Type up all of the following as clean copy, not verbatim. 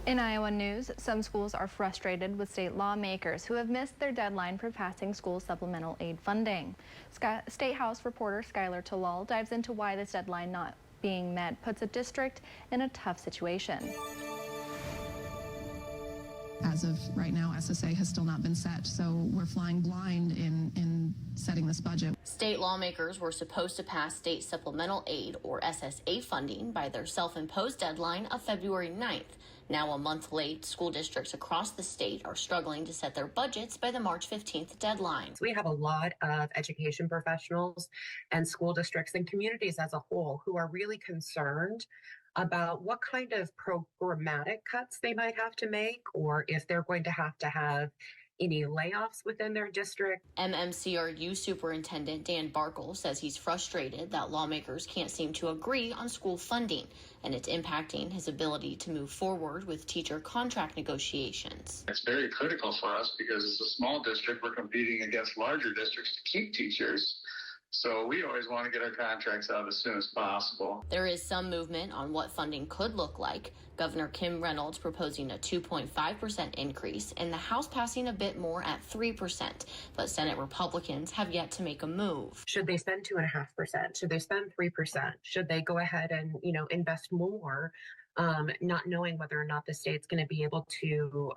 In Iowa news, some schools are frustrated with state lawmakers who have missed their deadline for passing school supplemental aid funding. State House reporter Skylar Talal dives into why this deadline not being met puts a district in a tough situation. As of right now, SSA has still not been set, so we're flying blind in setting this budget. State lawmakers were supposed to pass state supplemental aid, or SSA funding, by their self-imposed deadline of February 9th. Now, a month late, school districts across the state are struggling to set their budgets by the March 15th deadline. We have a lot of education professionals and school districts and communities as a whole who are really concerned about what kind of programmatic cuts they might have to make, or if they're going to have any layoffs within their district. MMCRU Superintendent Dan Barkle says he's frustrated that lawmakers can't seem to agree on school funding, and it's impacting his ability to move forward with teacher contract negotiations. It's very critical for us because as a small district, we're competing against larger districts to keep teachers. So we always want to get our contracts out as soon as possible. There is some movement on what funding could look like. Governor Kim Reynolds proposing a 2.5% increase, and the House passing a bit more at 3%. But Senate Republicans have yet to make a move. Should they spend 2.5%? Should they spend 3%? Should they go ahead and invest more? Not knowing whether or not the state's going to be able to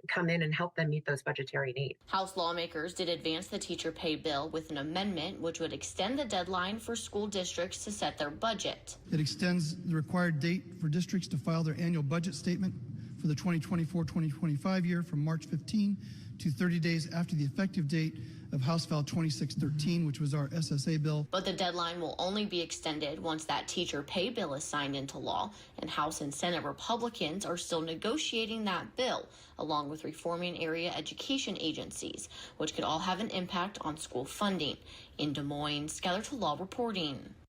come in and help them meet those budgetary needs. House lawmakers did advance the teacher pay bill with an amendment which would extend the deadline for school districts to set their budget. It extends the required date for districts to file their annual budget statement for the 2024-2025 year from March 15 to 30 days after the effective date of House File 2613, which was our SSA bill. But the deadline will only be extended once that teacher pay bill is signed into law, and House and Senate Republicans are still negotiating that bill, along with reforming area education agencies, which could all have an impact on school funding. In Des Moines, Skylar Talal reporting.